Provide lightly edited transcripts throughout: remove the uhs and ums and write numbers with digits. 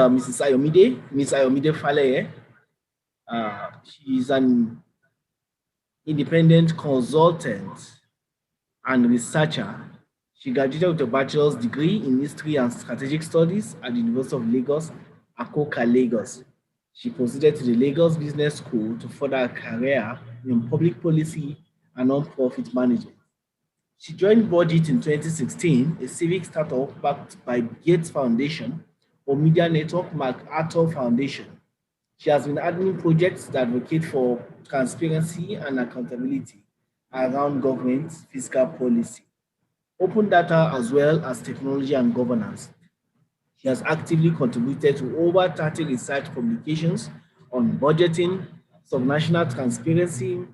Mrs. Ayomide, Miss Ayomide Faleye. She is an independent consultant and researcher. She graduated with a bachelor's degree in history and strategic studies at the University of Lagos, Akoka, Lagos. She proceeded to the Lagos Business School to further her career in public policy and non-profit management. She joined Budget in 2016, a civic startup backed by Gates Foundation or Media Network MacArthur Foundation. She has been admin projects that advocate for transparency and accountability around government fiscal policy, open data, as well as technology and governance. She has actively contributed to over 30 research publications on budgeting, subnational transparency,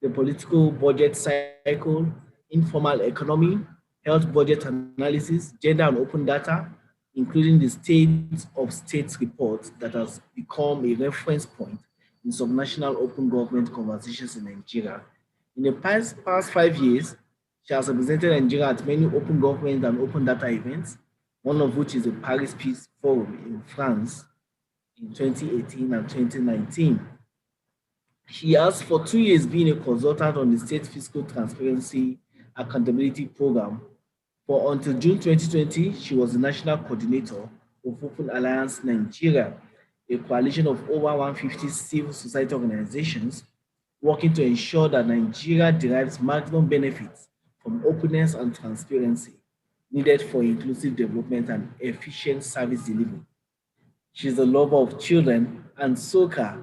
the political budget cycle, informal economy, health budget analysis, gender and open data, including the State of States report that has become a reference point in subnational open government conversations in Nigeria. In the past 5 years, she has represented Nigeria at many open government and open data events, one of which is the Paris Peace Forum in France in 2018 and 2019. She has for 2 years been a consultant on the State Fiscal Transparency Accountability Program. For until June 2020, she was the national coordinator of Open Alliance Nigeria, a coalition of over 150 civil society organizations working to ensure that Nigeria derives maximum benefits from openness and transparency needed for inclusive development and efficient service delivery. She's a lover of children and soccer.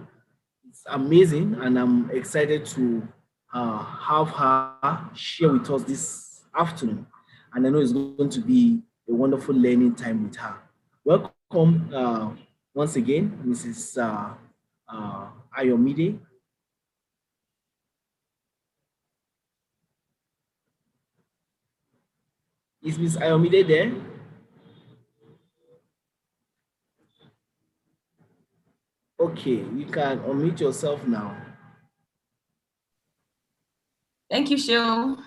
It's amazing, and I'm excited to have her share with us this afternoon. And I know it's going to be a wonderful learning time with her. Welcome once again, Mrs. Ayomide. Is Ms. Ayomide there? Okay, you can unmute yourself now. Thank you, Shil.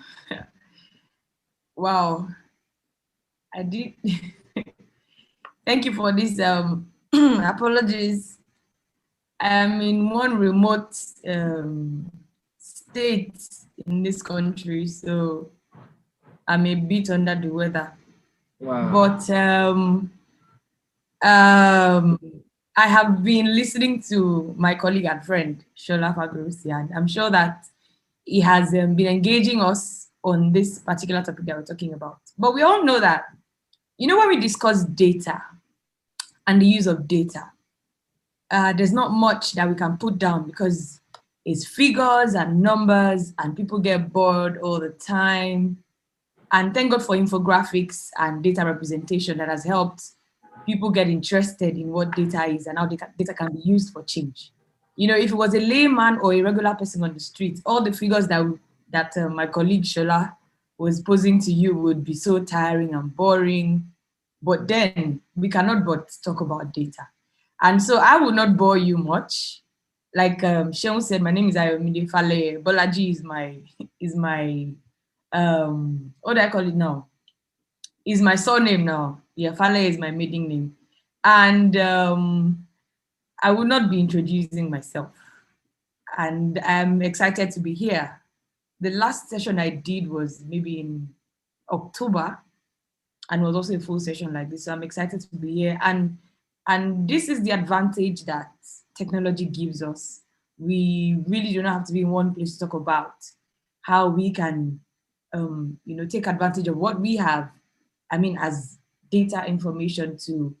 Wow, I did. Thank you for this. Apologies. I'm in one remote state in this country, so I'm a bit under the weather. Wow. But I have been listening to my colleague and friend, Shola Fagorusi, and I'm sure that he has been engaging us on this particular topic that we're talking about. But we all know that, when we discuss data and the use of data, there's not much that we can put down because it's figures and numbers and people get bored all the time. And thank God for infographics and data representation that has helped people get interested in what data is and how data can be used for change. If it was a layman or a regular person on the street, all the figures that my colleague Shola was posing to you would be so tiring and boring. But then we cannot but talk about data. And so I will not bore you much. Like Sheon said, my name is Ayomide Faleye. Bolaji is my what do I call it now? Is my surname now. Yeah, Faleye is my maiden name. And I will not be introducing myself. And I'm excited to be here. The last session I did was maybe in October, and was also a full session like this. So I'm excited to be here. And this is the advantage that technology gives us. We really do not have to be in one place to talk about how we can take advantage of what we have, as data information to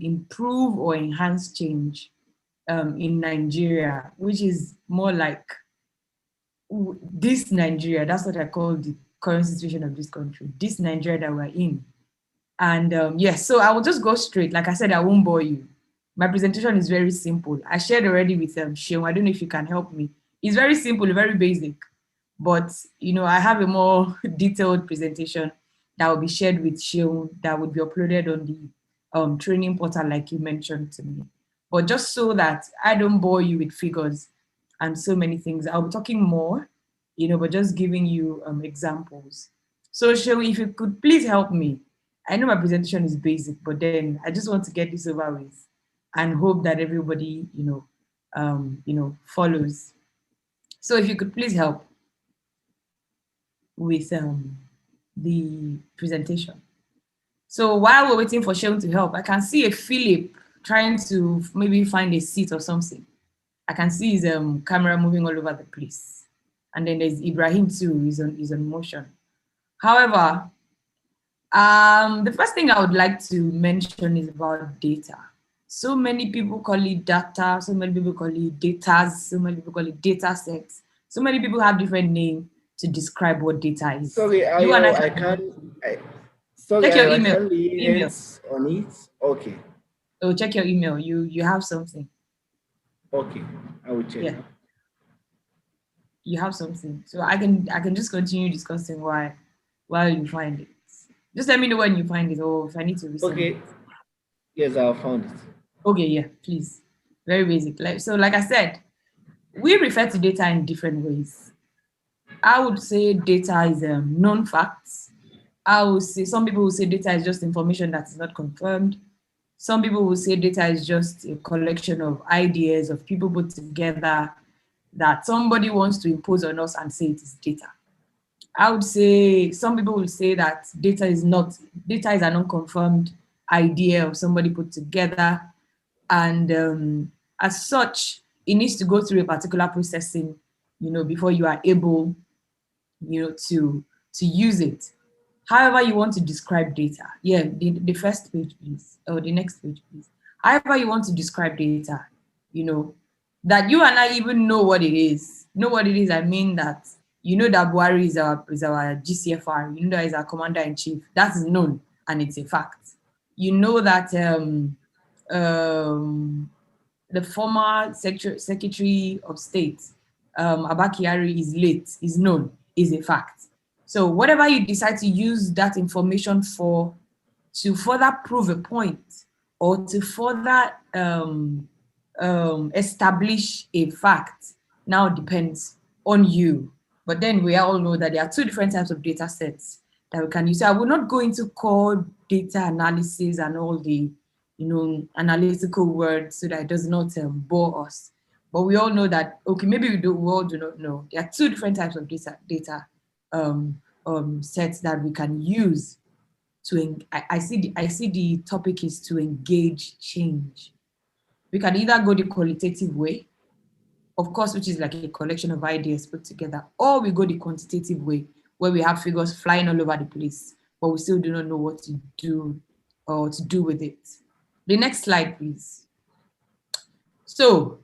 improve or enhance change in Nigeria, which is more like this Nigeria. That's what I call the current situation of this country, this Nigeria that we're in. And yes, so I will just go straight. Like I said, I won't bore you. My presentation is very simple. I shared already with Sheon. I don't know if you can help me. It's very simple, very basic. But, I have a more detailed presentation that will be shared with Sheon that would be uploaded on the training portal like you mentioned to me. But just so that I don't bore you with figures and so many things, I'll be talking more, but just giving you examples. So Sheon, if you could please help me. I know my presentation is basic, but then I just want to get this over with. and hope that everybody, follows. So if you could please help with the presentation. So while we're waiting for Sheldon to help, I can see a Philip trying to maybe find a seat or something. I can see his camera moving all over the place. And then there's Ibrahim too, he's on motion. However, the first thing I would like to mention is about data. So many people call it data, so many people call it datas, so many people call it data sets. So many people have different names to describe what data is. Sorry, I can't. Sorry, check your I email. can't email on it. Okay. Oh, check your email. You have something. Okay, I will check. Yeah. You have something. So I can just continue discussing while you find it. Just let me know when you find it, or if I need to resend Okay. it. Yes, I found it. Okay, yeah, please. Very basic. Like I said, we refer to data in different ways. I would say data is known facts. I would say some people will say data is just information that is not confirmed. Some people will say data is just a collection of ideas of people put together that somebody wants to impose on us and say it is data. I would say some people will say that data is an unconfirmed idea of somebody put together. And as such, it needs to go through a particular processing, before you are able, to use it. However you want to describe data. Yeah, the first page, please, or the next page, please. However you want to describe data, that you and I even know what it is. Know what it is, I mean that that Buhari is our GCFR, that is our commander-in-chief. That is known and it's a fact. You know that the former Secretary of State, Abba Kyari, is late, is known, is a fact. So whatever you decide to use that information for to further prove a point or to further establish a fact now depends on you. But then we all know that there are two different types of data sets that we can use. So I will not go into core data analysis and all the analytical words so that it does not bore us. But we all know that, okay, maybe we all do not know. There are two different types of data sets that we can use to, I see the topic is to engage change. We can either go the qualitative way, of course, which is like a collection of ideas put together, or we go the quantitative way, where we have figures flying all over the place, but we still do not know what to do or to do with it. The next slide, please. So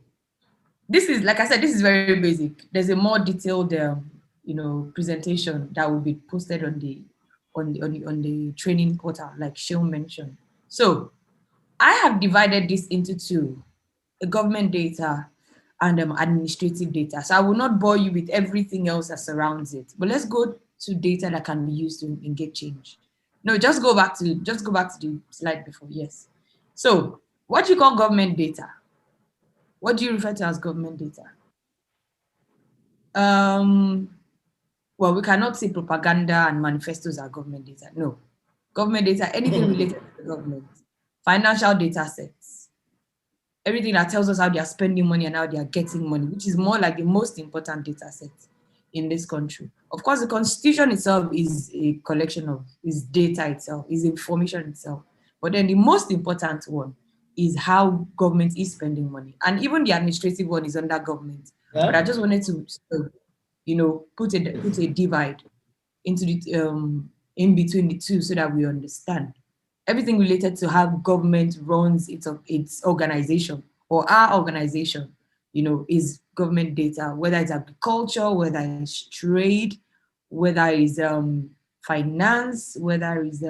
this is, like I said, this is very basic. There's a more detailed, presentation that will be posted on the training portal, like Sheil mentioned. So I have divided this into two: government data and administrative data. So I will not bore you with everything else that surrounds it, but let's go to data that can be used to engage change. No, just go back to the slide before. Yes. So what you call government data? What do you refer to as government data? Well, we cannot say propaganda and manifestos are government data. No. Government data, anything related to the government. Financial data sets. Everything that tells us how they are spending money and how they are getting money, which is more like the most important data set in this country. Of course, the Constitution itself is a collection of, is data itself, is information itself. But then the most important one is how government is spending money. And even the administrative one is under government. Yeah. But I just wanted to, put a divide into the in between the two so that we understand. Everything related to how government runs its organization or our organization, is government data, whether it's agriculture, whether it's trade, whether it's finance, whether it's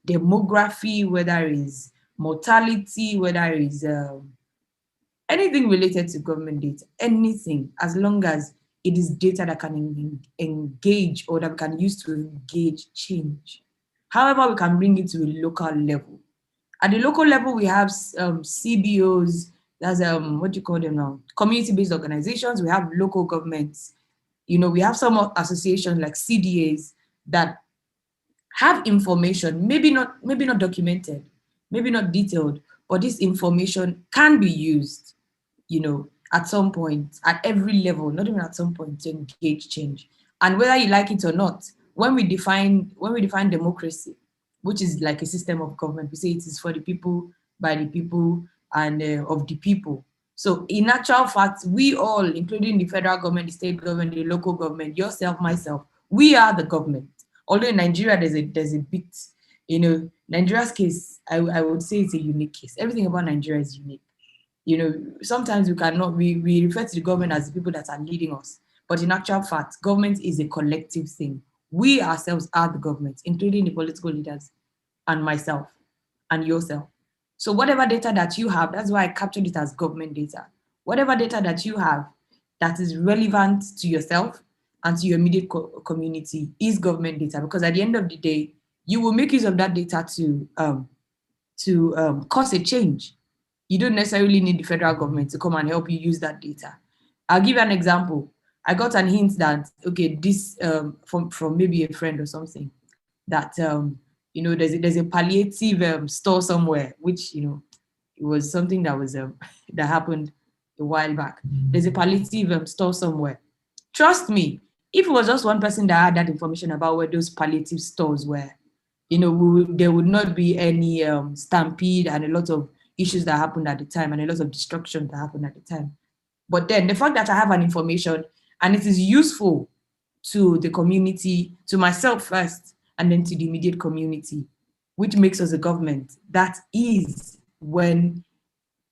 demography, whether it's mortality, whether it's anything related to government data, anything, as long as it is data that can engage or that we can use to engage change. However, we can bring it to a local level. At the local level, we have CBOs, that's what do you call them now? Community-based organizations. We have local governments. We have some associations like CDAs that have information, maybe not documented, maybe not detailed, but this information can be used, at some point, at every level, not even at some point, to engage change. And whether you like it or not, when we define democracy, which is like a system of government, we say it is for the people, by the people, and of the people. So in actual fact, we all, including the federal government, the state government, the local government, yourself, myself, we are the government. Although in Nigeria, there's a bit, Nigeria's case, I would say it's a unique case. Everything about Nigeria is unique. Sometimes we refer to the government as the people that are leading us. But in actual fact, government is a collective thing. We ourselves are the government, including the political leaders and myself and yourself. So whatever data that you have, that's why I captured it as government data. Whatever data that you have that is relevant to yourself and to your immediate community is government data, because at the end of the day, you will make use of that data to cause a change. You don't necessarily need the federal government to come and help you use that data. I'll give you an example. I got an hint that, okay, this from maybe a friend or something, that there's a palliative store somewhere, which it was something that was that happened a while back. There's a palliative store somewhere. Trust me, if it was just one person that had that information about where those palliative stores were, there would not be any stampede and a lot of issues that happened at the time and a lot of destruction that happened at the time. But then the fact that I have an information and it is useful to the community, to myself first, and then to the immediate community, which makes us a government, that is when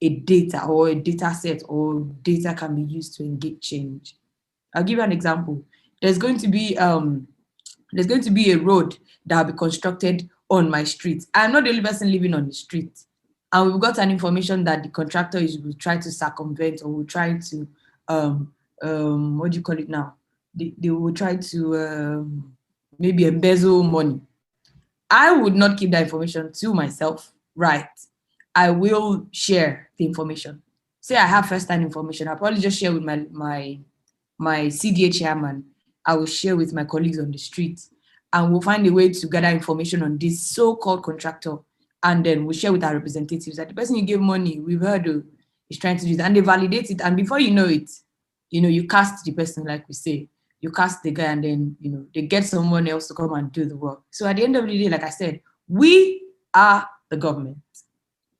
a data or a data set or data can be used to engage change. I'll give you an example. There's going to be a road that will be constructed on my street. I'm not the only person living on the street. And we've got an information that the contractor will try to circumvent, or will try to, what do you call it now? They will try to maybe embezzle money. I would not keep that information to myself, right? I will share the information. Say I have first-hand information, I'll probably just share with my CDA chairman. I will share with my colleagues on the street, and we'll find a way to gather information on this so-called contractor. And then we'll share with our representatives that the person you gave money, we've heard is trying to do that, and they validate it. And before you know it, you cast the person, like we say, you cast the guy, and then, they get someone else to come and do the work. So at the end of the day, like I said, we are the government.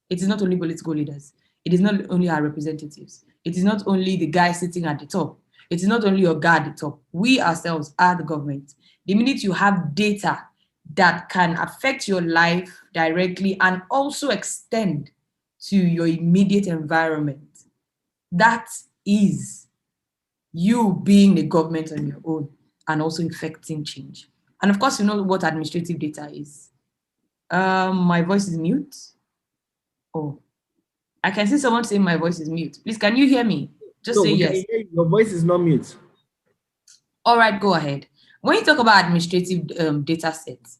It is not only political leaders. It is not only our representatives. It is not only the guy sitting at the top. It is not only your guy at the top. We ourselves are the government. The minute you have data that can affect your life directly and also extend to your immediate environment, that is you being a government on your own and also effecting change. And of course, you know what administrative data is. My voice is mute. Oh, I can see someone saying my voice is mute. Please, can you hear me? Just say yes. Your voice is not mute. All right, go ahead. When you talk about administrative data sets,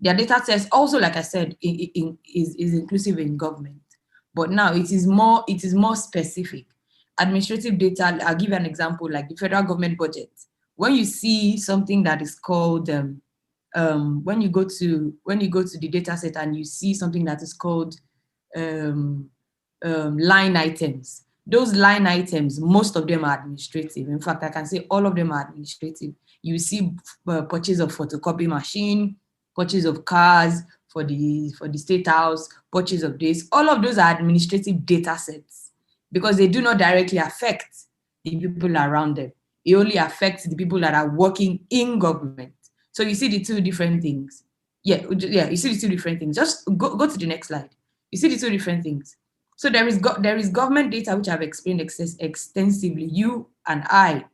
their data sets also, like I said, is inclusive in government. But now it is more specific. Administrative data, I'll give you an example, like the federal government budget. When you see something that is called, when you go to the data set and you see something that is called line items, those line items, most of them are administrative. In fact, I can say all of them are administrative. You see purchase of photocopy machine, purchase of cars for the state house, purchase of this. All of those are administrative data sets because they do not directly affect the people around them. It only affects the people that are working in government. So you see the two different things. Yeah, you see the two different things. Just go to the next slide. You see the two different things. So there is government data, which I've explained extensively, you and I,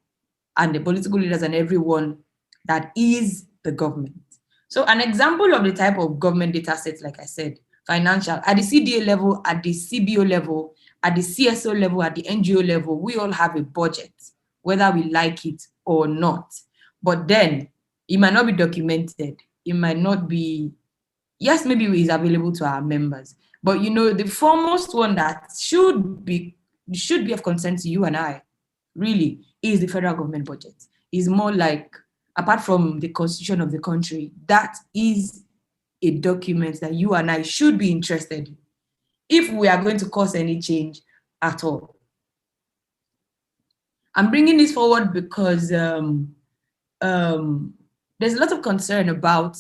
and the political leaders and everyone that is the government. So an example of the type of government data sets, like I said, financial, at the CDA level, at the CBO level, at the CSO level, at the NGO level, we all have a budget, whether we like it or not. But then it might not be documented. It might not be, yes, maybe it is available to our members. But the foremost one that should be of concern to you and I, really, is the federal government budget. It's more like, apart from the constitution of the country, that is a document that you and I should be interested in. if we are going to cause any change at all. I'm bringing this forward because there's a lot of concern about,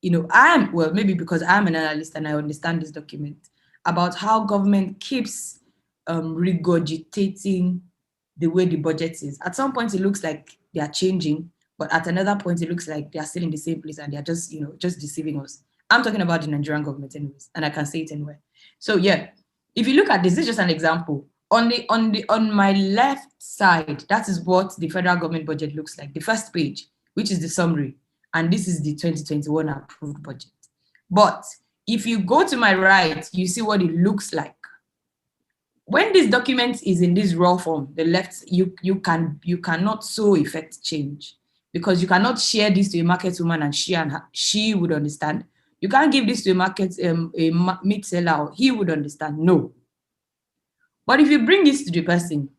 maybe because I'm an analyst and I understand this document, about how government keeps regurgitating the way the budget is. At some point, it looks like they are changing, but at another point, it looks like they are still in the same place and they are just, just deceiving us. I'm talking about the Nigerian government anyways, and I can say it anywhere. So yeah, if you look at this is just an example. On my left side, that is what the federal government budget looks like. The first page, which is the summary, and this is the 2021 approved budget. But if you go to my right, you see what it looks like. When this document is in this raw form, the left, you cannot so effect change, because you cannot share this to a market woman and she would understand. You can't give this to a meat seller, he would understand. No. But if you bring this to the person,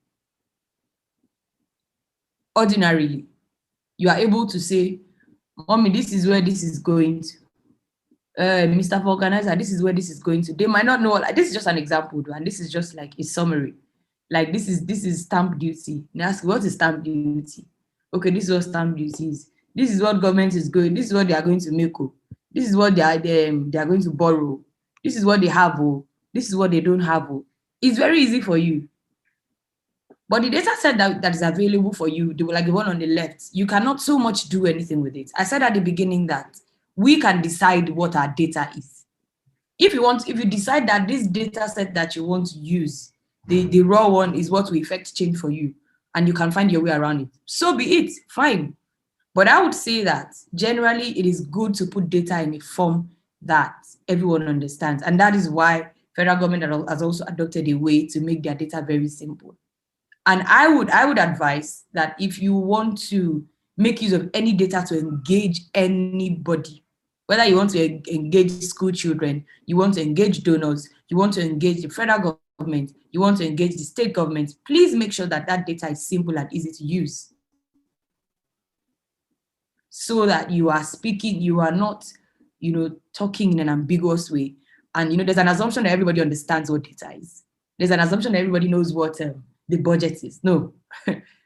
ordinarily, you are able to say, Mommy, this is where this is going to. Mr. Organizer, this is where this is going to. They might not know, like, this is just an example, and this is just like a summary. Like this is stamp duty. They ask, what is stamp duty? Okay, this is what stamp duty is. This is what government is going, this is what they are going to make. This is what they are going to borrow. This is what they have. This is what they don't have. It's very easy for you. But the data set that is available for you, like the one on the left, you cannot so much do anything with it. I said at the beginning that we can decide what our data is. If you decide that this data set that you want to use, the raw one is what will effect change for you, and you can find your way around it, so be it, fine. But I would say that generally it is good to put data in a form that everyone understands. And that is why federal government has also adopted a way to make their data very simple. And I would advise that if you want to make use of any data to engage anybody, whether you want to engage school children, you want to engage donors, you want to engage the federal government, you want to engage the state government, please make sure that that data is simple and easy to use, so that you are speaking, you are not, talking in an ambiguous way. And, there's an assumption that everybody understands what data is. There's an assumption that everybody knows what the budget is. No,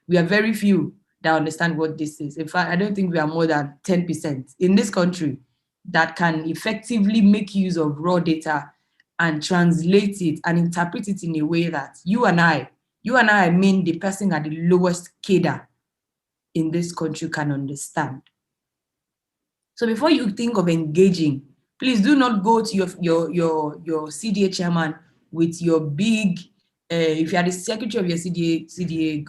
we are very few that understand what this is. In fact, I don't think we are more than 10% in this country that can effectively make use of raw data and translate it and interpret it in a way that you and I mean the person at the lowest cadre in this country can understand. So before you think of engaging, please do not go to your CDA chairman with your big, if you are the secretary of your CDA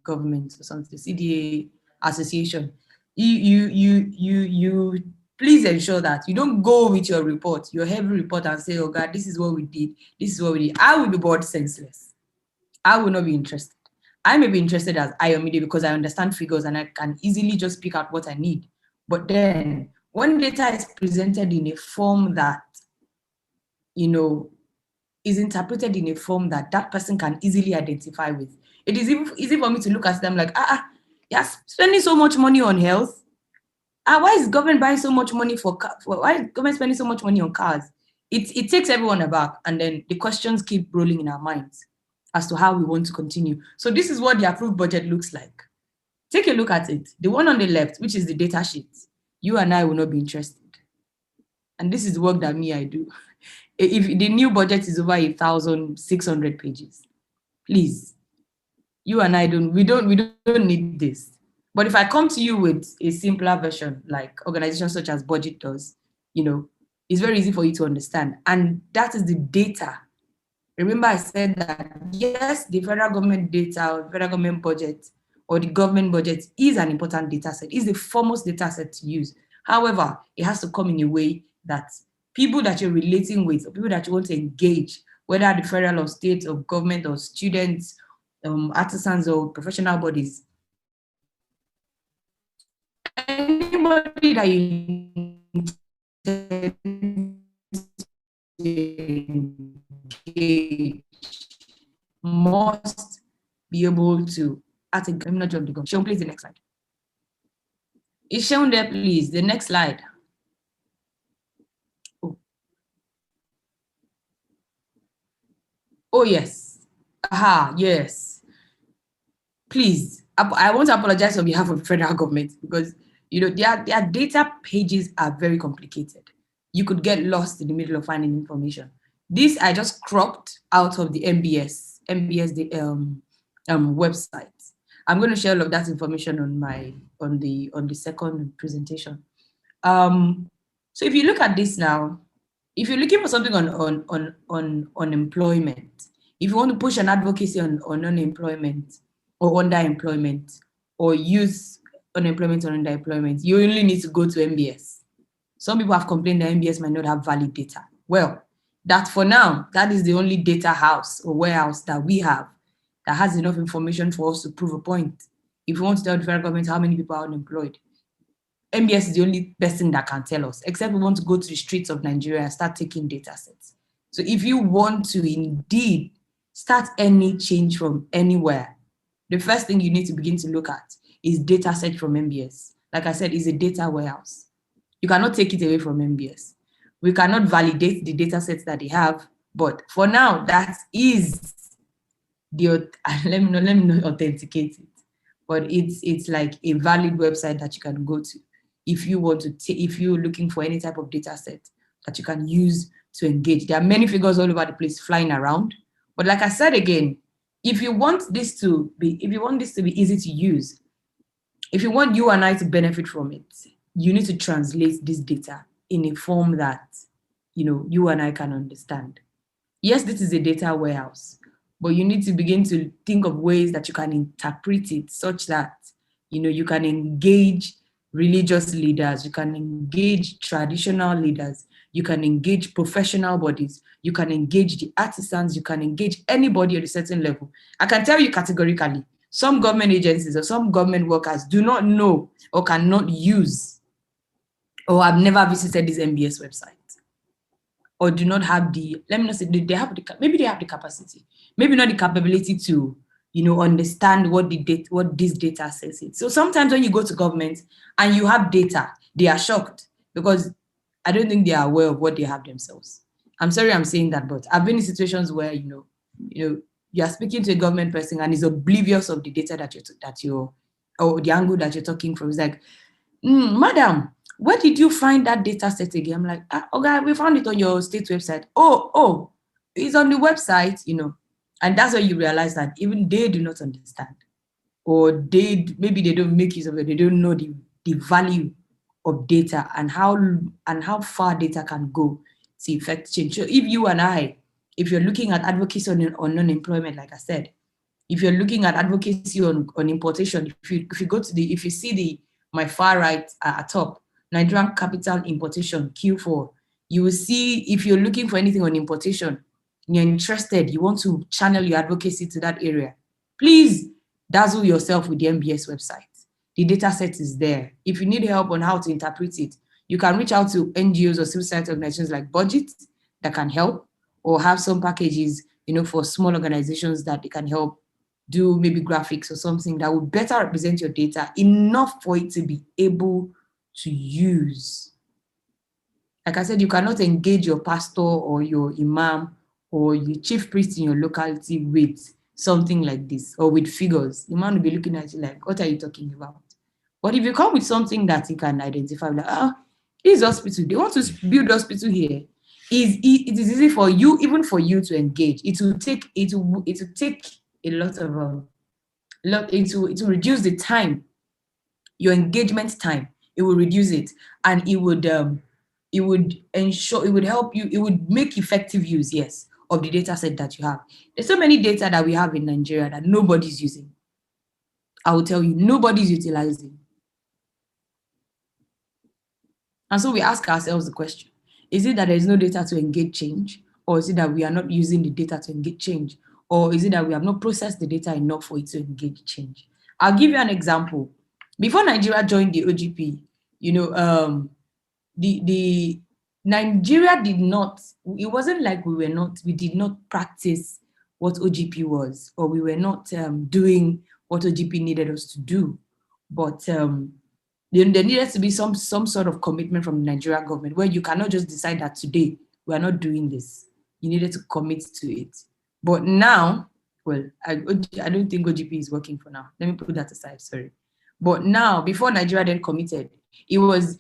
government or something, CDA association, you please ensure that you don't go with your report, your heavy report, and say, oh God, this is what we did, this is what we did. I will be bored senseless. I will not be interested. I may be interested as IOMIDE because I understand figures and I can easily just pick out what I need. But then when data is presented in a form that, is interpreted in a form that that person can easily identify with, it is easy for me to look at them like, you're spending so much money on health. Why is government buying so much money why is government spending so much money on cars? It takes everyone aback, and then the questions keep rolling in our minds as to how we want to continue. So this is what the approved budget looks like. Take a look at it. The one on the left, which is the data sheet, you and I will not be interested. And this is the work that I do. If the new budget is over 1,600 pages, please, you and I we don't need this. But if I come to you with a simpler version, like organizations such as Budget does, it's very easy for you to understand. And that is the data. Remember, I said that, yes, the federal government data or federal government budget or the government budget is an important data set, is the foremost data set to use. However, it has to come in a way that people that you're relating with, or people that you want to engage, whether the federal or state or government or students, artisans or professional bodies, anybody that you must be able to show, please, the next slide. It's shown there, please. The next slide. Oh. Oh, yes. Aha, yes. Please, I want to apologize on behalf of the federal government because, you know, their data pages are very complicated. You could get lost in the middle of finding information. This I just cropped out of the MBS website. I'm going to share all of that information on the second presentation. So if you look at this now, if you're looking for something on unemployment, if you want to push an advocacy on unemployment or underemployment or youth unemployment or underemployment, you only need to go to MBS. Some people have complained that MBS might not have valid data. Well, that for now, that is the only data house or warehouse that we have that has enough information for us to prove a point. If you want to tell the federal government how many people are unemployed, MBS is the only person that can tell us, except we want to go to the streets of Nigeria and start taking data sets. So if you want to indeed start any change from anywhere, the first thing you need to begin to look at is data set from MBS. Like I said, it's a data warehouse. You cannot take it away from MBS. We cannot validate the data sets that they have, but for now, that is the, let me not authenticate it, but it's like a valid website that you can go to if you want to if you're looking for any type of data set that you can use to engage. There are many figures all over the place flying around, but like I said again, if you want this to be easy to use, if you want you and I to benefit from it, you need to translate this data in a form that, you know, you and I can understand. Yes, this is a data warehouse, but you need to begin to think of ways that you can interpret it such that, you know, you can engage religious leaders, you can engage traditional leaders, you can engage professional bodies, you can engage the artisans, you can engage anybody at a certain level. I can tell you categorically, some government agencies or some government workers do not know or cannot use or have never visited this MBS website, or do not have the, let me not say they have the, maybe they have the capacity, maybe not the capability to, you know, understand what this data says it. So sometimes when you go to government and you have data, they are shocked because I don't think they are aware of what they have themselves. I'm sorry I'm saying that, but I've been in situations where, you know, you are speaking to a government person and is oblivious of the data that you're or the angle that you're talking from. It's like, madam, where did you find that data set again? I'm like, okay, we found it on your state website. Oh, it's on the website, you know. And that's when you realize that even they do not understand, or maybe they don't make use of it. They don't know the value of data and how far data can go to effect change. So if you and I, if you're looking at advocacy on unemployment, like I said, if you're looking at advocacy on importation, if you go to if you see my far right at top, Nigerian capital importation Q4, you will see, if you're looking for anything on importation, you're interested, you want to channel your advocacy to that area, please dazzle yourself with the MBS website. The data set is there. If you need help on how to interpret it, you can reach out to NGOs or civil society organizations like Budget that can help, or have some packages, you know, for small organizations that they can help do maybe graphics or something that would better represent your data enough for it to be able to use. Like I said, you cannot engage your pastor or your imam or your chief priest in your locality with something like this or with figures. The man will be looking at you like, what are you talking about? But if you come with something that you can identify, like, this hospital, they want to build hospital here. It is easy for you, even for you to engage. It will take a lot of it will reduce the time, your engagement time. It will reduce it, and it would ensure, it would help you, it would make effective use, yes, of the data set that you have. There's so many data that we have in Nigeria that nobody's using. I will tell you, nobody's utilizing. And so we ask ourselves the question, is it that there's no data to engage change? Or is it that we are not using the data to engage change? Or is it that we have not processed the data enough for it to engage change? I'll give you an example. Before Nigeria joined the OGP, you know, the Nigeria did not, it wasn't like we did not practice what OGP was, or we were not doing what OGP needed us to do. But there needed to be some sort of commitment from the Nigerian government, where you cannot just decide that today we are not doing this. You needed to commit to it. But now, well, I don't think OGP is working for now. Let me put that aside, sorry. But now, before Nigeria then committed, it was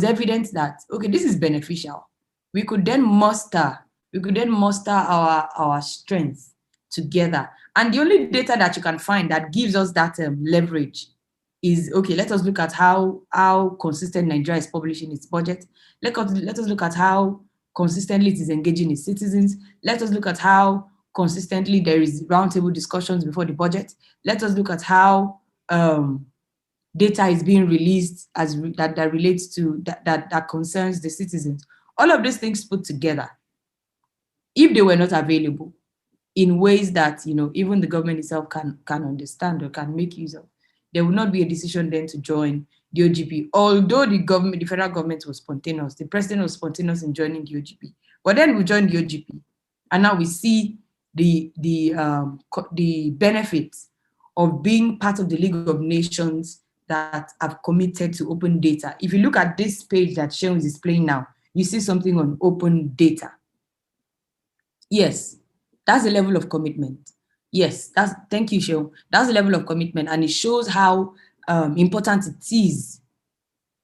evident that, okay, this is beneficial. We could then muster our strengths together. And the only data that you can find that gives us that leverage is, okay, let us look at how consistent Nigeria is publishing its budget. Let us look at how consistently it is engaging its citizens. Let us look at how consistently there is roundtable discussions before the budget. Let us look at how data is being released that relates to that concerns the citizens. All of these things put together, if they were not available in ways that even the government itself can understand or can make use of, there would not be a decision then to join the OGP. Although the federal government was spontaneous, the president was spontaneous in joining the OGP. But then we joined the OGP, and now we see the benefits of being part of the League of Nations that have committed to open data. If you look at this page that Sean is displaying now, you see something on open data. Yes, that's the level of commitment. Yes, thank you, Sean. That's the level of commitment, and it shows how important it is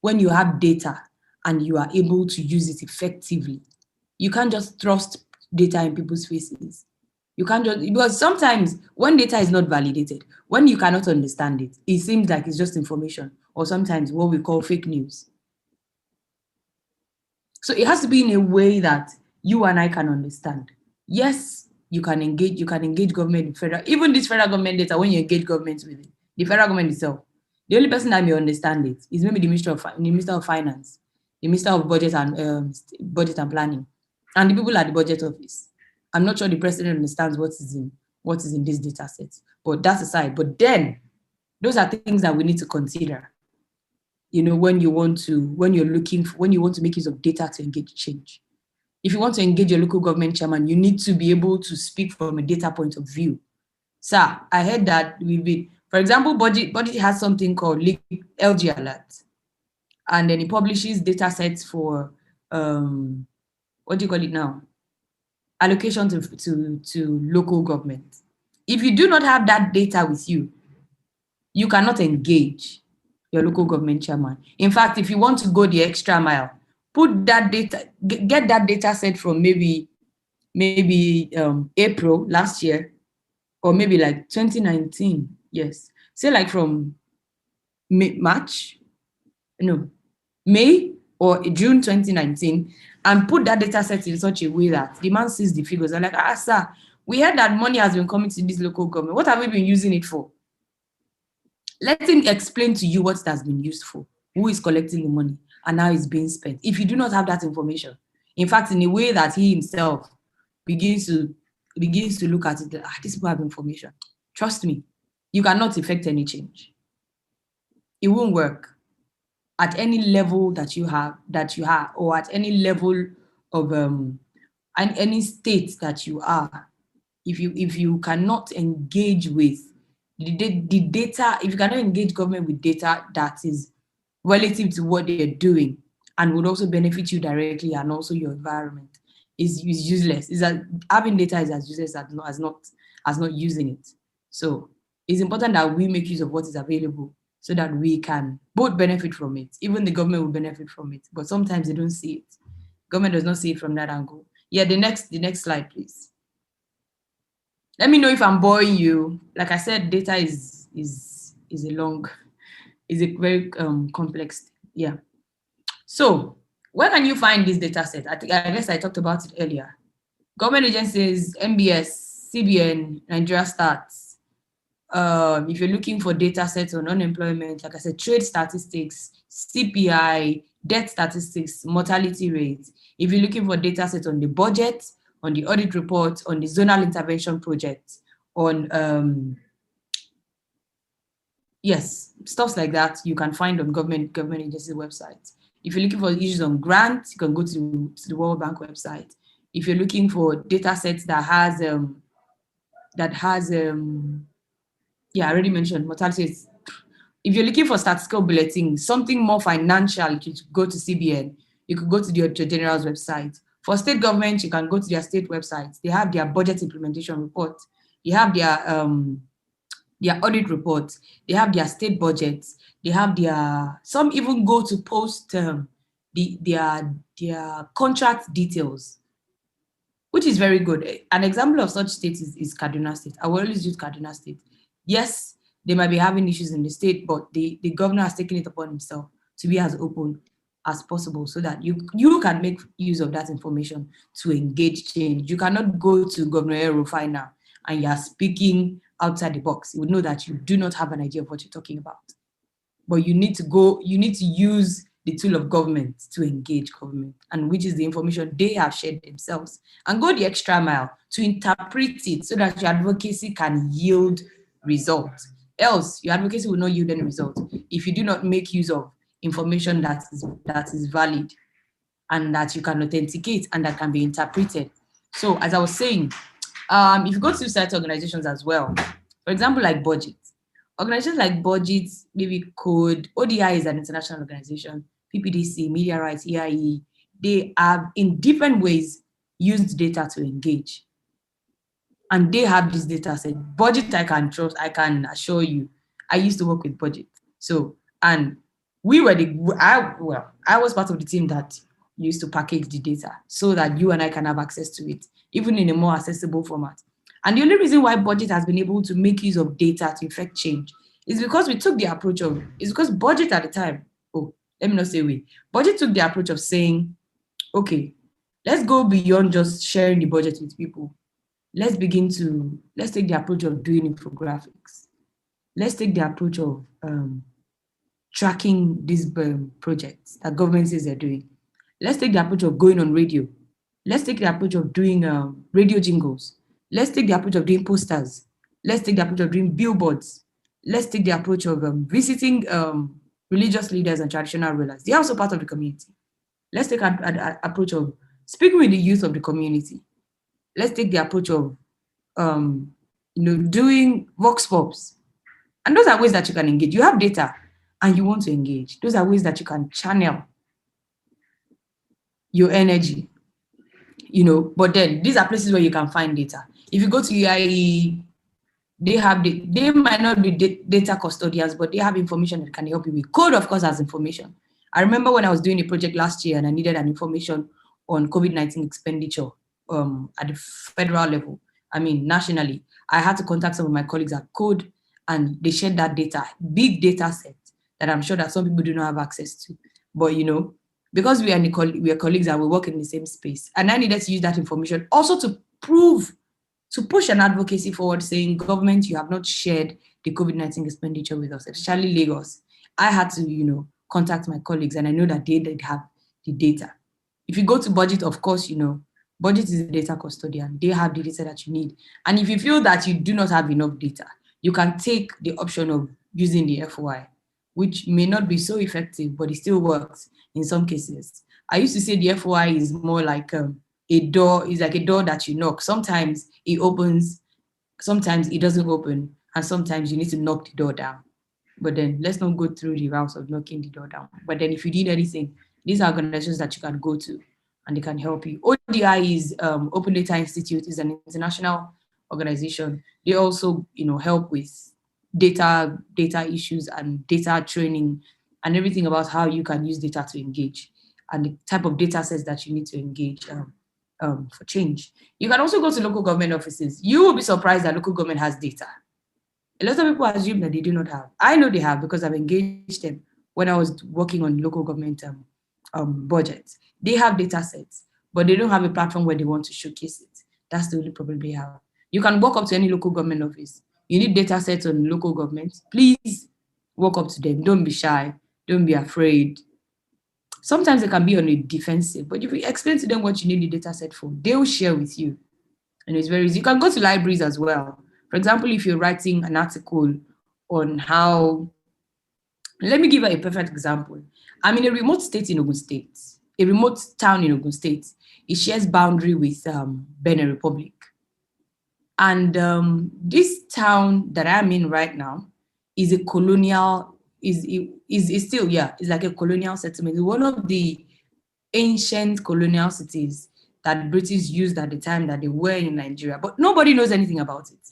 when you have data and you are able to use it effectively. You can't just thrust data in people's faces. You can't just, because sometimes when data is not validated, when you cannot understand it, it seems like it's just information, or sometimes what we call fake news. So it has to be in a way that you and I can understand. Yes, you can engage government in federal, even this federal government data, when you engage government with it, the federal government itself, the only person that may understand it is maybe the Minister of Finance, the Minister of Budget and Planning, and the people at the budget office. I'm not sure the president understands what is in this data set, but that's aside. But then those are things that we need to consider, when you want to make use of data to engage change. If you want to engage your local government chairman, you need to be able to speak from a data point of view. Sir, I heard that for example, budget has something called LG Alert, and then it publishes data sets for what do you call it now? Allocation to local government. If you do not have that data with you, you cannot engage your local government chairman. In fact, if you want to go the extra mile, put that data, get that data set from maybe April last year, or maybe like 2019. Yes, say like from May or June 2019, and put that data set in such a way that the man sees the figures and like, sir, we heard that money has been coming to this local government. What have we been using it for? Let him explain to you what it has been used for, who is collecting the money, and how it's being spent. If you do not have that information, in fact, in a way that he himself begins to look at it, these people have information. Trust me, you cannot effect any change. It won't work at any level that you have, or at any level of any state that you are. If you cannot engage with the data, if you cannot engage government with data that is relative to what they're doing and would also benefit you directly and also your environment, is useless. Is that having data is as useless as not using it. So it's important that we make use of what is available so that we can both benefit from it. Even the government will benefit from it, but sometimes they don't see it. Government does not see it from that angle. Yeah, the next slide, please. Let me know if I'm boring you. Like I said, data is a very complex. Yeah. So where can you find this data set? I guess I talked about it earlier. Government agencies, MBS, CBN, Nigeria Stats. If you're looking for data sets on unemployment, like I said, trade statistics, CPI, debt statistics, mortality rates. If you're looking for data sets on the budget, on the audit report, on the zonal intervention project, on yes, stuff like that you can find on government agency websites. If you're looking for issues on grants, you can go to the World Bank website. If you're looking for data sets that has yeah, I already mentioned mortality rates. If you're looking for statistical bulletin, something more financial, you could go to CBN, you could go to the Auditor General's website, For state government, you can go to their state websites. They have their budget implementation report. You have their audit reports. They have their state budgets. They have some even go to post their contract details, which is very good. An example of such state is Kaduna State. I will always use Kaduna State. Yes, they might be having issues in the state, but the governor has taken it upon himself to be as open as possible so that you can make use of that information to engage change. You cannot go to Governor Rufai now and you are speaking outside the box. You would know that you do not have an idea of what you're talking about. But you need to use the tool of government to engage government, and which is the information they have shared themselves, and go the extra mile to interpret it so that your advocacy can yield results. Else, your advocacy will not yield any result if you do not make use of information that is valid and that you can authenticate and that can be interpreted. So, as I was saying, if you go to society organizations as well, for example, like budget, organizations like budget, maybe Code, ODI is an international organization, PPDC, Media Rights, EIE, they have in different ways used data to engage. And they have this data set. Budget I can trust, I can assure you. I used to work with budget. So, and we were I was part of the team that used to package the data so that you and I can have access to it, even in a more accessible format. And the only reason why budget has been able to make use of data to effect change is because we took the approach of, it's because budget at the time, let me not say we, budget took the approach of saying, okay, let's go beyond just sharing the budget with people. Let's take the approach of doing infographics. Let's take the approach of tracking these projects that government says they're doing. Let's take the approach of going on radio. Let's take the approach of doing radio jingles. Let's take the approach of doing posters. Let's take the approach of doing billboards. Let's take the approach of visiting religious leaders and traditional rulers. They're also part of the community. Let's take an approach of speaking with the youth of the community. Let's take the approach of doing vox pops. And those are ways that you can engage. You have data and you want to engage. Those are ways that you can channel your energy, but then these are places where you can find data. If you go to EIE, they might not be data custodians, but they have information that can help you with. Code, of course, has information. I remember when I was doing a project last year and I needed an information on COVID-19 expenditure at the federal level, nationally, I had to contact some of my colleagues at Code, and they shared that data, big data set that I'm sure that some people do not have access to. But, because we are colleagues and we work in the same space, and I needed to use that information also to push an advocacy forward, saying, government, you have not shared the COVID-19 expenditure with us, especially Lagos. I had to, contact my colleagues, and I know that they did have the data. If you go to budget, of course, budget is a data custodian. They have the data that you need. And if you feel that you do not have enough data, you can take the option of using the FOI, which may not be so effective, but it still works in some cases. I used to say the FOI is more like a door, is like a door that you knock. Sometimes it opens, sometimes it doesn't open, and sometimes you need to knock the door down. But then let's not go through the routes of knocking the door down. But then if you need anything, these are organizations that you can go to and they can help you. ODI is Open Data Institute, is an international organization. They also, help with data issues and data training and everything about how you can use data to engage and the type of data sets that you need to engage for change. You can also go to local government offices. You will be surprised that local government has data. A lot of people assume that they do not have. I know they have because I've engaged them when I was working on local government budgets. They have data sets, but they don't have a platform where they want to showcase it. That's the only problem they have. You can walk up to any local government office. You need data sets on local government. Please walk up to them. Don't be shy. Don't be afraid. Sometimes they can be on a defensive, but if you explain to them what you need the data set for, they'll share with you. And it's very easy. You can go to libraries as well. For example, if you're writing an article on how, let me give you a perfect example. I'm in a remote state in Ogun State, a remote town in Ogun State. It shares boundary with Benin Republic. And this town that I'm in right now is a colonial, is like a colonial settlement. It's one of the ancient colonial cities that British used at the time that they were in Nigeria, but nobody knows anything about it.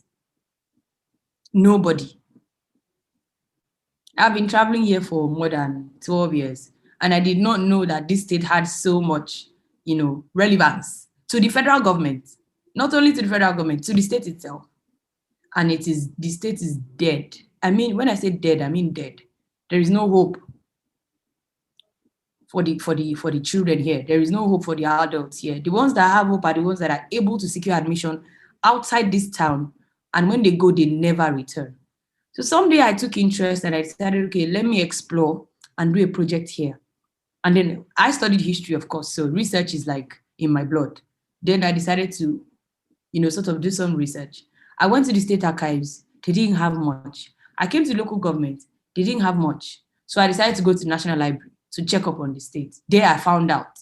Nobody. I've been traveling here for more than 12 years, and I did not know that this state had so much, relevance to the federal government, not only to the federal government, to the state itself. And the state is dead. I mean, when I say dead, I mean dead. There is no hope for the children here. There is no hope for the adults here. The ones that have hope are the ones that are able to secure admission outside this town, and when they go, they never return. So someday I took interest and I decided, okay, let me explore and do a project here. And then I studied history, of course, so research is like in my blood. Then I decided to, sort of do some research. I went to the state archives, they didn't have much. I came to local government, they didn't have much. So I decided to go to the National Library to check up on the state. There I found out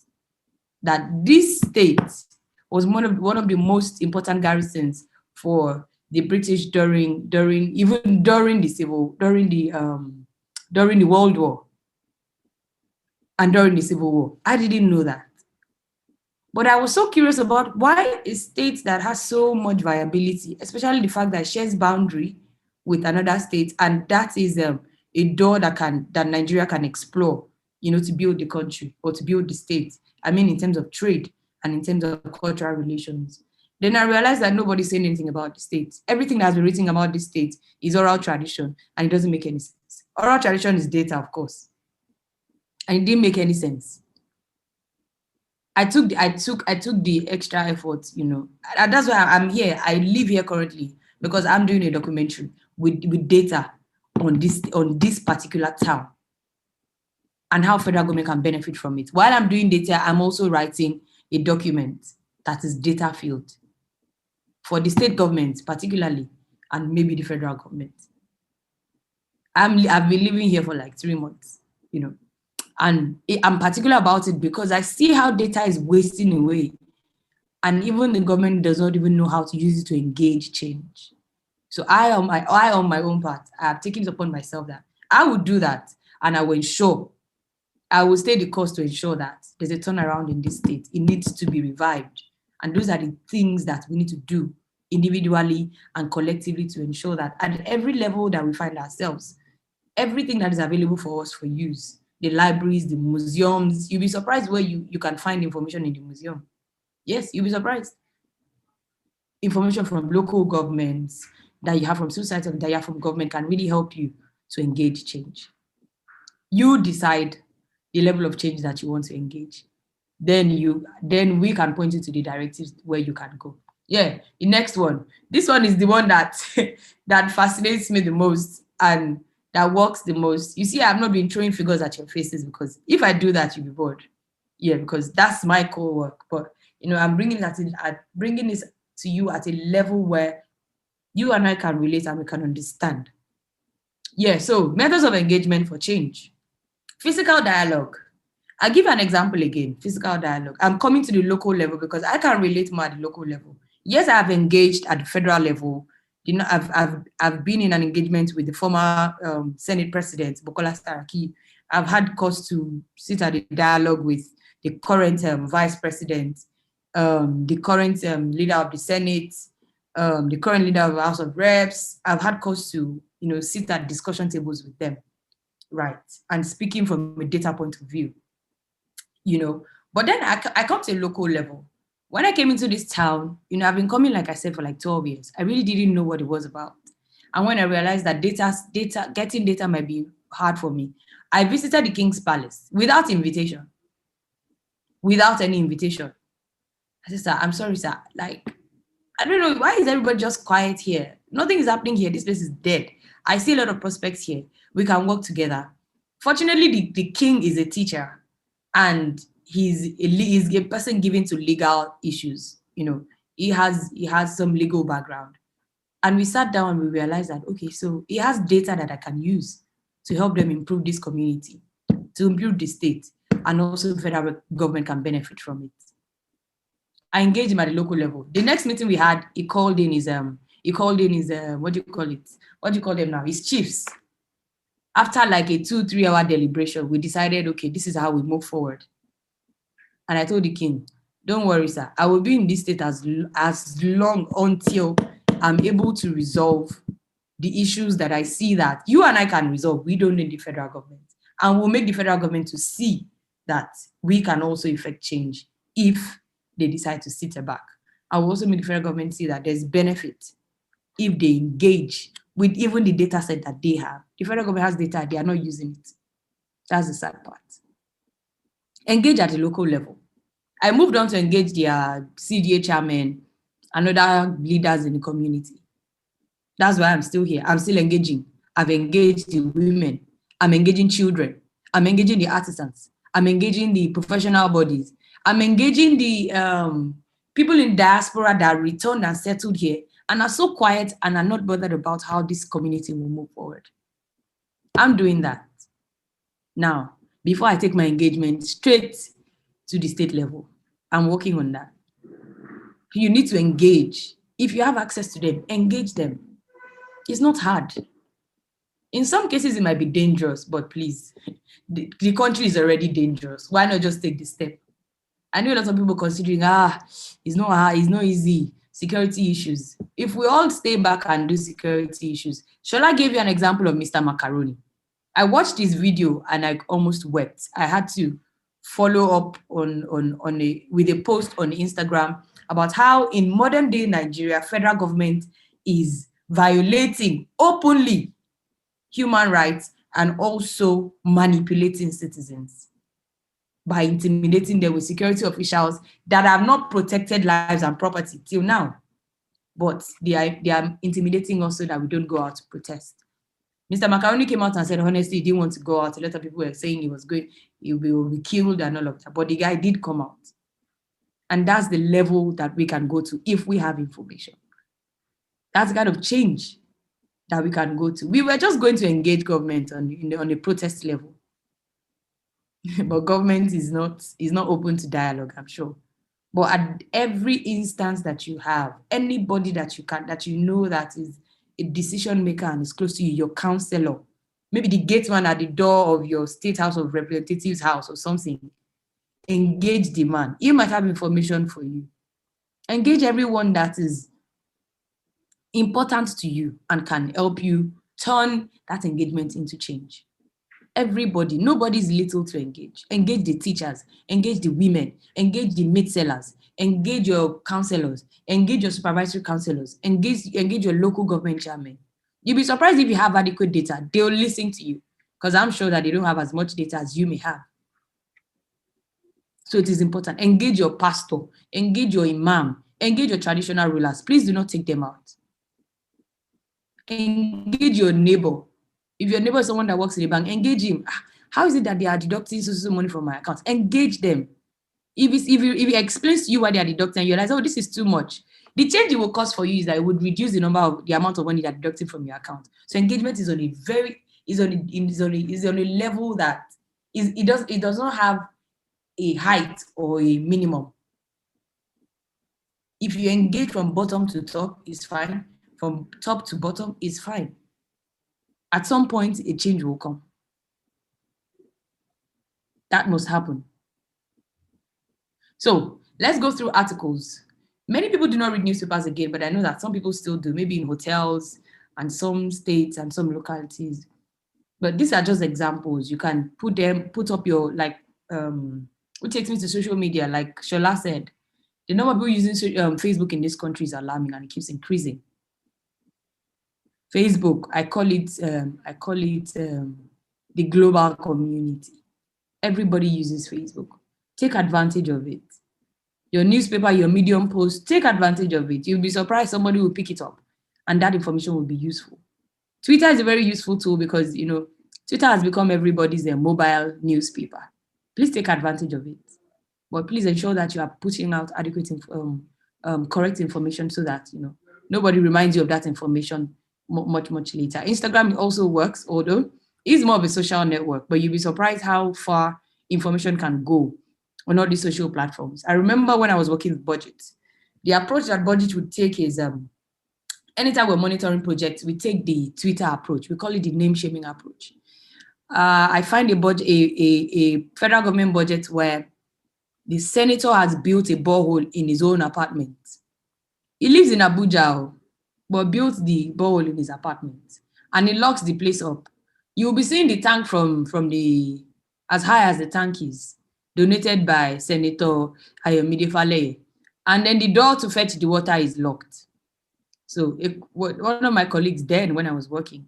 that this state was one of the most important garrisons for the British during the World War and during the Civil War. I didn't know that. But I was so curious about why a state that has so much viability, especially the fact that it shares boundary with another state, and that is a door that Nigeria can explore, to build the country or to build the state. I mean, in terms of trade and in terms of cultural relations. Then I realized that nobody's saying anything about the state. Everything that's been written about the state is oral tradition, and it doesn't make any sense. Oral tradition is data, of course, and it didn't make any sense. I took the extra effort, and that's why I'm here. I live here currently because I'm doing a documentary with data on this particular town and how federal government can benefit from it. While I'm doing data, I'm also writing a document that is data filled for the state government, particularly, and maybe the federal government. I've been living here for like 3 months, and I'm particular about it because I see how data is wasting away, and even the government does not even know how to use it to engage change. So I, on my own part, I have taken it upon myself that I would do that, and I will stay the course to ensure that there's a turnaround in this state. It needs to be revived, and those are the things that we need to do individually and collectively to ensure that at every level that we find ourselves, everything that is available for us for use, the libraries, the museums, you'll be surprised where you can find information in the museum. Yes, you'll be surprised. Information from local governments that you have from society, that you have from government can really help you to engage change. You decide the level of change that you want to engage. Then we can point you to the directives where you can go. Yeah, the next one. This one is the one that that fascinates me the most and that works the most. You see, I've not been throwing figures at your faces because if I do that, you'll be bored. Yeah, because that's my core work. But I'm bringing this to you at a level where you and I can relate and we can understand. Yeah, so methods of engagement for change. Physical dialogue. I'll give an example again, physical dialogue. I'm coming to the local level because I can relate more at the local level. Yes, I've engaged at the federal level. I've been in an engagement with the former Senate President, Bukola Saraki. I've had cause to sit at the dialogue with the current Vice President, the current leader of the Senate, the current leader of the House of Reps. I've had cause to, sit at discussion tables with them, right? And speaking from a data point of view, But then I come to a local level. When I came into this town, I've been coming, like I said, for like 12 years. I really didn't know what it was about. And when I realized that getting data might be hard for me, I visited the King's Palace without invitation. Without any invitation. I said, sir, I'm sorry, sir. Like, I don't know, why is everybody just quiet here? Nothing is happening here. This place is dead. I see a lot of prospects here. We can work together. Fortunately, the king is a teacher and he's a person given to legal issues. He has some legal background. And we sat down and we realized that, okay, so he has data that I can use to help them improve this community, to improve the state, and also the federal government can benefit from it. I engaged him at the local level. The next meeting we had, he called in his what do you call it? What do you call them now? His chiefs. After like a 2-3 hour deliberation, we decided, okay, this is how we move forward. And I told the king, Don't worry, sir. I will be in this state as long until I'm able to resolve the issues that I see that you and I can resolve. We don't need the federal government. And we'll make the federal government to see that we can also effect change if they decide to sit back. I will also make the federal government see that there's benefit if they engage with even the data set that they have. The federal government has data, they are not using it. That's the sad part. Engage at the local level. I moved on to engage their CDA chairman and other leaders in the community. That's why I'm still here. I'm still engaging. I've engaged the women. I'm engaging children. I'm engaging the artisans. I'm engaging the professional bodies. I'm engaging the people in diaspora that returned and settled here and are so quiet and are not bothered about how this community will move forward. I'm doing that. Now, before I take my engagement straight to the state level, I'm working on that. You need to engage. If you have access to them, engage them. It's not hard. In some cases, it might be dangerous, but please, the country is already dangerous. Why not just take the step? I know a lot of people considering, it's not hard, it's not easy. Security issues. If we all stay back and do security issues, shall I give you an example of Mr. Macaroni? I watched this video and I almost wept. I had to follow up with a post on Instagram about how in modern day Nigeria, federal government is violating openly human rights and also manipulating citizens by intimidating them with security officials that have not protected lives and property till now. But they are intimidating us so that we don't go out to protest. Mr. Macaroni came out and said, honestly, he didn't want to go out. A lot of people were saying he will be killed and all of that. But the guy did come out. And that's the level that we can go to if we have information. That's the kind of change that we can go to. We were just going to engage government on a protest level. But government is not open to dialogue, I'm sure. But at every instance that you have, anybody that you know that is a decision maker and is close to you, your counselor, maybe the gateman at the door of your state house of representatives house or something, engage the man. He might have information for you. Engage everyone that is important to you and can help you turn that engagement into change. Everybody, nobody is little to engage. Engage the teachers, engage the women, engage the meat sellers, engage your counselors, engage your supervisory counselors, engage your local government chairman. You'll be surprised if you have adequate data. They'll listen to you because I'm sure that they don't have as much data as you may have. So it is important. Engage your pastor, engage your imam, engage your traditional rulers. Please do not take them out. Engage your neighbor. If your neighbor is someone that works in a bank, engage him. How is it that they are deducting so money from my account? Engage them. If he explains to you why they are deducting, you realize, oh, this is too much. The change it will cost for you is that it would reduce the amount of money that are deducting from your account. So engagement is on a level that it does not have a height or a minimum. If you engage from bottom to top, it's fine. From top to bottom, it's fine. At some point, a change will come. That must happen. So let's go through articles. Many people do not read newspapers again, but I know that some people still do, maybe in hotels and some states and some localities. But these are just examples. You can put up your, which takes me to social media, like Shola said. The number of people using Facebook in this country is alarming and it keeps increasing. Facebook, I call it the global community. Everybody uses Facebook. Take advantage of it. Your newspaper, your Medium post, take advantage of it. You'll be surprised somebody will pick it up and that information will be useful. Twitter is a very useful tool because, Twitter has become everybody's mobile newspaper. Please take advantage of it. But please ensure that you are putting out adequate, correct information so that, nobody reminds you of that information much later. Instagram also works, although it's more of a social network, but you'll be surprised how far information can go on all these social platforms. I remember when I was working with Budget, the approach that Budget would take is anytime we're monitoring projects, we take the Twitter approach. We call it the name shaming approach. I find a federal government budget where the senator has built a borehole in his own apartment. He lives in Abuja, but built the borehole in his apartment, and he locks the place up. You'll be seeing the tank from the, as high as the tank is, donated by Senator Ayomide Faleye. And then the door to fetch the water is locked. So one of my colleagues then, when I was working,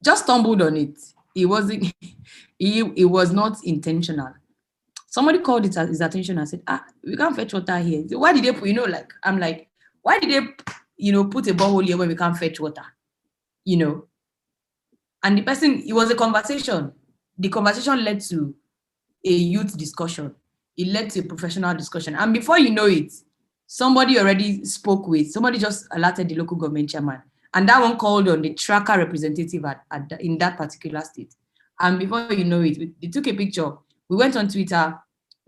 just stumbled on it. It wasn't, it was not intentional. Somebody called his attention and said, we can't fetch water here. So why did they put, I'm like, why did they, put a borehole here when we can't fetch water? And the person, it was a conversation. The conversation led to a youth discussion. It led to a professional discussion. And before you know it, somebody just alerted the local government chairman. And that one called on the tracker representative in that particular state. And before you know it, they took a picture. We went on Twitter.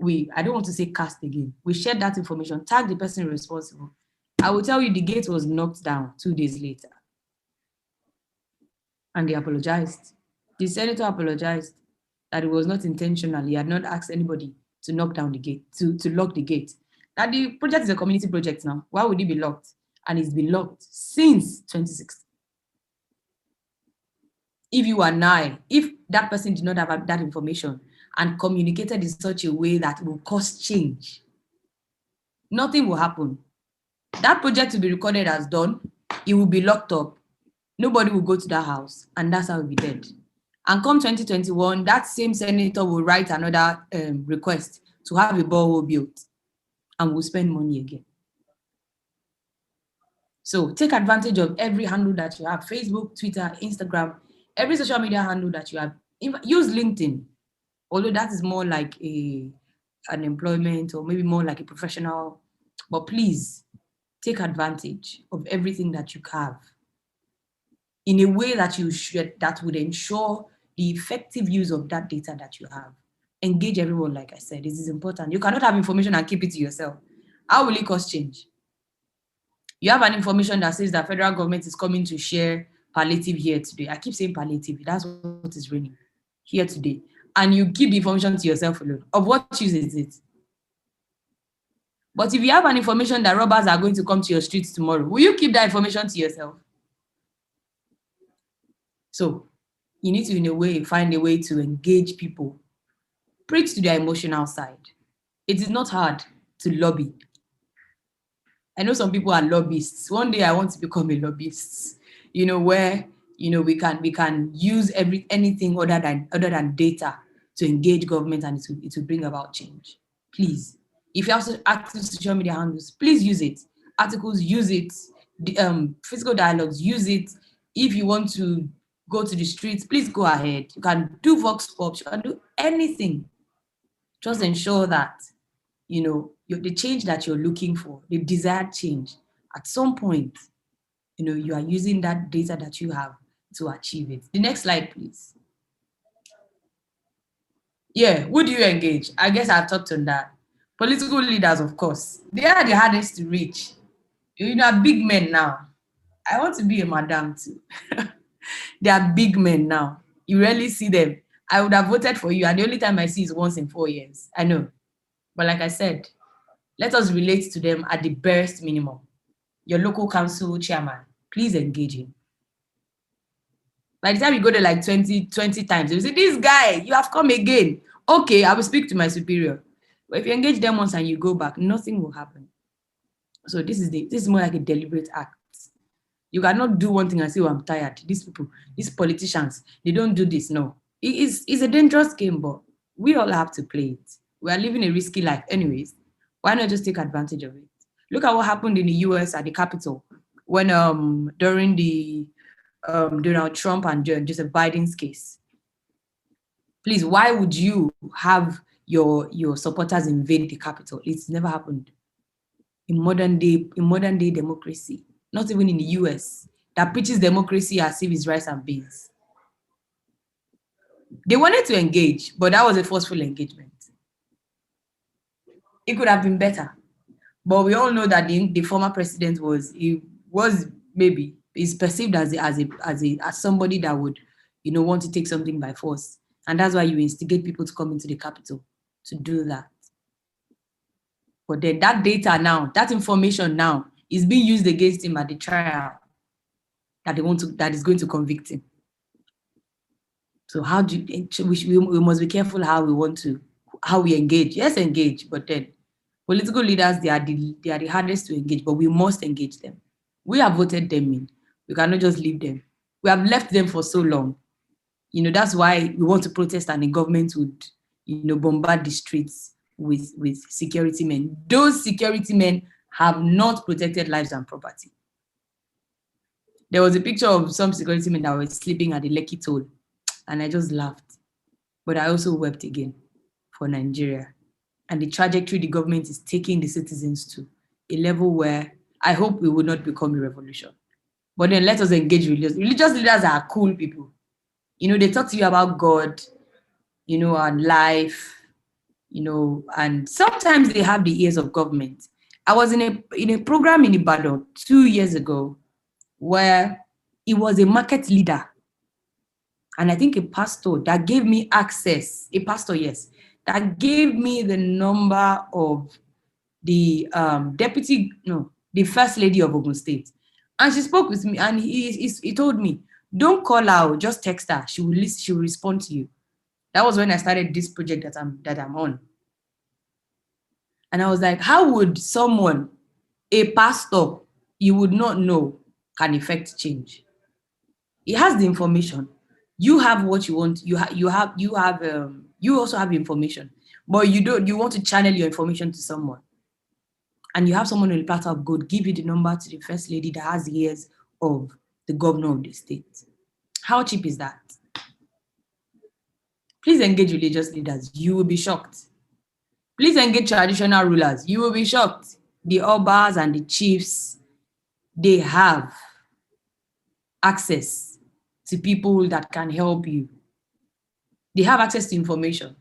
I don't want to say cast again. We shared that information, tagged the person responsible. I will tell you, the gate was knocked down 2 days later. And they apologized. The senator apologized that it was not intentional. He had not asked anybody to knock down the gate, to lock the gate. Now the project is a community project now. Why would it be locked? And it's been locked since 2016. If that person did not have that information and communicated in such a way that will cause change, nothing will happen. That project will be recorded as done. It will be locked up. Nobody will go to that house, and that's how it will be dead. And come 2021, that same senator will write another request to have a borehole built, and will spend money again. So take advantage of every handle that you have: Facebook, Twitter, Instagram, every social media handle that you have. Use LinkedIn, although that is more like an employment or maybe more like a professional, but please take advantage of everything that you have in a way that that would ensure the effective use of that data that you have. Engage everyone, like I said. This is important. You cannot have information and keep it to yourself. How will it cause change? You have an information that says that federal government is coming to share palliative here today. I keep saying palliative. That's what is raining here today. And you keep the information to yourself alone. Of what use is it? But if you have an information that robbers are going to come to your streets tomorrow, will you keep that information to yourself? So you need to, in a way, find a way to engage people. Preach to their emotional side. It is not hard to lobby. I know some people are lobbyists. One day I want to become a lobbyist, where, we can use anything other than data to engage government, and it will bring about change. Please, if you have active social media handles, please use it. Articles, use it. Physical dialogues, use it. If you want to go to the streets, please go ahead. You can do vox pops, you can do anything. Just ensure that, the change that you're looking for, the desired change, at some point, you are using that data that you have to achieve it. The next slide, please. Yeah, who do you engage? I guess I've talked on that. Political leaders, of course. They are the hardest to reach. Big men now. I want to be a madam too. They are big men now. You rarely see them. I would have voted for you, and the only time I see is once in 4 years. I know. But like I said, let us relate to them at the barest minimum. Your local council chairman, please engage him. By the time you go there like 20 times, you say, this guy, you have come again. Okay, I will speak to my superior. But if you engage them once and you go back, nothing will happen. So this is more like a deliberate act. You cannot do one thing and say, oh, I'm tired. These people, these politicians, they don't do this. No. It's a dangerous game, but we all have to play it. We are living a risky life anyways. Why not just take advantage of it? Look at what happened in the US at the Capitol when during the Donald Trump and Joseph Biden's case. Please, why would you have your supporters invade the Capitol? It's never happened in modern day democracy. Not even in the US, that preaches democracy as if it's rice and beans. They wanted to engage, but that was a forceful engagement. It could have been better. But we all know that the former president is perceived as somebody that would, want to take something by force. And that's why you instigate people to come into the capital to do that. But then that data now, that information now is being used against him at the trial that is going to convict him. So how do we must be careful how we engage. Yes, engage, but then political leaders, they are the hardest to engage, but we must engage them. We have voted them in. We cannot just leave them. We have left them for so long. That's why we want to protest, and the government would, bombard the streets with security men. Those security men have not protected lives and property. There was a picture of some security men that were sleeping at the Lekki toll, and I just laughed. But I also wept again for Nigeria and the trajectory the government is taking the citizens to, a level where I hope we will not become a revolution. But then let us engage religious. Religious leaders are cool people. They talk to you about God, and life, and sometimes they have the ears of government. I was in a program in Ibadan 2 years ago where it was a market leader, and I think a pastor that gave me access, that gave me the number of the the first lady of Ogun State. And she spoke with me, and he told me, don't call her, just text her. She will respond to you. That was when I started this project that I'm on. And I was like, how would someone, a pastor you would not know, can effect change? He has the information. You have what you want. You also have information, but you want to channel your information to someone. And you have someone on the platter of gold give you the number to the first lady that has the ears of the governor of the state. How cheap is that? Please engage religious leaders. You will be shocked. Please engage traditional rulers. You will be shocked. The obas and the chiefs, they have access to people that can help you. They have access to information.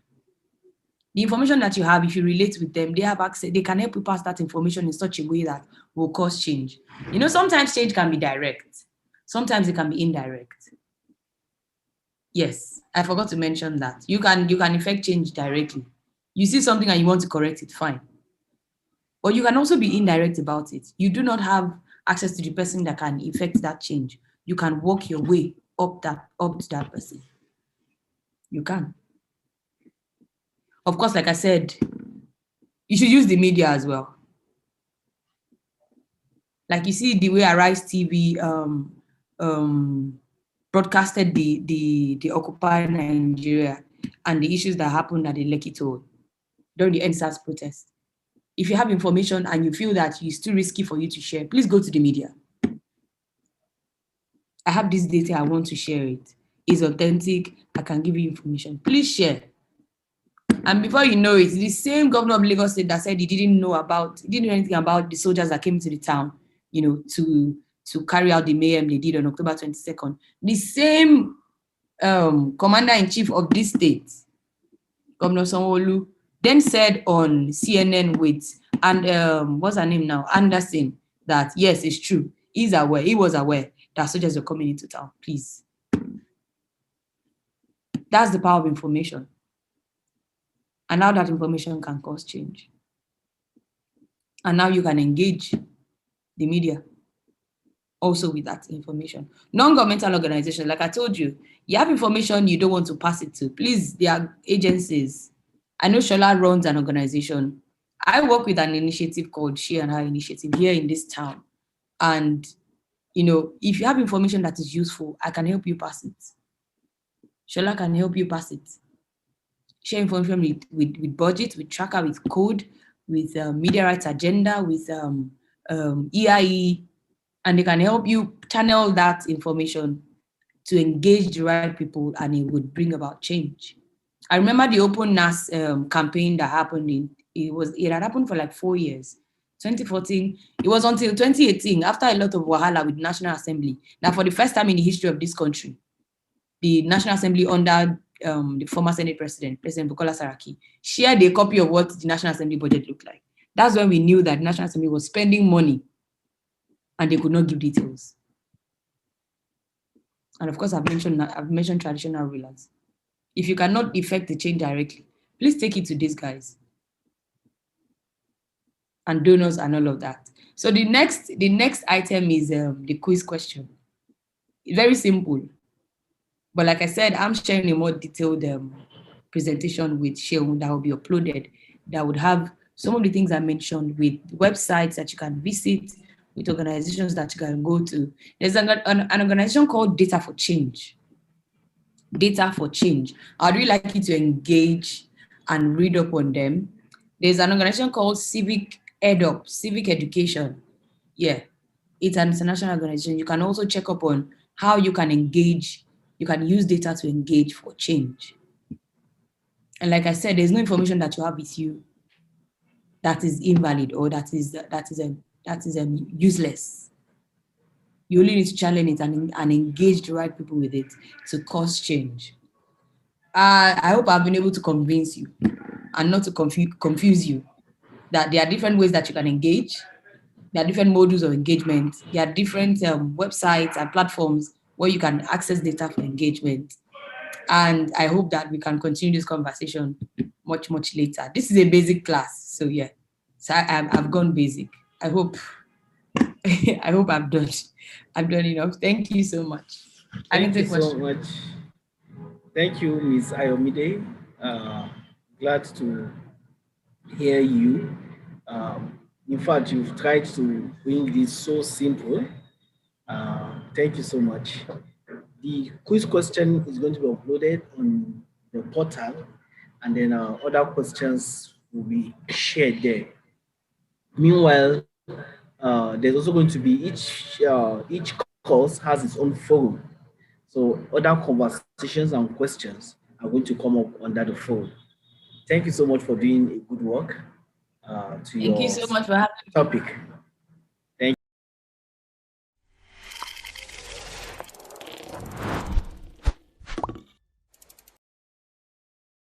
The information that you have, if you relate with them, they have access. They can help you pass that information in such a way that will cause change. Sometimes change can be direct. Sometimes it can be indirect. Yes, I forgot to mention that. You can effect change directly. You see something and you want to correct it, fine. But you can also be indirect about it. You do not have access to the person that can effect that change. You can walk your way up to that person. You can. Of course, like I said, you should use the media as well. Like you see the way Arise TV broadcasted the Occupy Nigeria and the issues that happened at the Lekki toll during the NSAS protest. If you have information and you feel that it's too risky for you to share, please go to the media. I have this data, I want to share it. It's authentic, I can give you information. Please share. And before you know it, the same governor of Lagos State that said he didn't know anything about the soldiers that came to the town, to carry out the mayhem they did on October 22nd. The same commander-in-chief of this state, Governor Sanwo-Olu, then said on CNN what's her name now, Anderson, that yes, it's true. He was aware that soldiers were coming into town. Please. That's the power of information. And now that information can cause change. And now you can engage the media also with that information. Non-governmental organizations, like I told you, you have information you don't want to pass it to. Please, there are agencies. I know Shola runs an organization. I work with an initiative called She and Her Initiative here in this town. And, if you have information that is useful, I can help you pass it. Shola can help you pass it. Share information with budget, with tracker, with code, with media rights agenda, with EIE, and they can help you channel that information to engage the right people, and it would bring about change. I remember the Open NAS campaign that happened it had happened for like 4 years. 2014, it was until 2018, after a lot of wahala with the National Assembly, that for the first time in the history of this country, the National Assembly under the former Senate President Bukola Saraki, shared a copy of what the National Assembly budget looked like. That's when we knew that the National Assembly was spending money and they could not give details. And of course, I've mentioned traditional rulers. If you cannot effect the change directly, please take it to these guys and donors and all of that. So the next item is the quiz question. Very simple. But like I said, I'm sharing a more detailed presentation with Sheung that will be uploaded that would have some of the things I mentioned with websites that you can visit, with organizations that you can go to. There's an organization called Data for Change. Data for Change. I'd really like you to engage and read up on them. There's an organization called Civic EdUp, Civic Education. Yeah, it's an international organization. You can also check up on how you can engage, you can use data to engage for change. And like I said, there's no information that you have with you that is invalid or that is useless. You only need to challenge it and engage the right people with it to cause change. I hope I've been able to convince you and not to confuse you that there are different ways that you can engage. There are different modules of engagement. There are different websites and platforms where you can access data for engagement. And I hope that we can continue this conversation much, much later. This is a basic class. So yeah, so I've gone basic. I hope I've done enough. Thank you so much. Thank you so much. Thank you, Ms. Ayomide. Glad to hear you. In fact, you've tried to bring this so simple. Thank you so much. The quiz question is going to be uploaded on the portal, and then other questions will be shared there. Meanwhile, there's also going to be each course has its own forum. So other conversations and questions are going to come up under the forum. Thank you so much for doing a good work. Thank you so much for having me. Topic.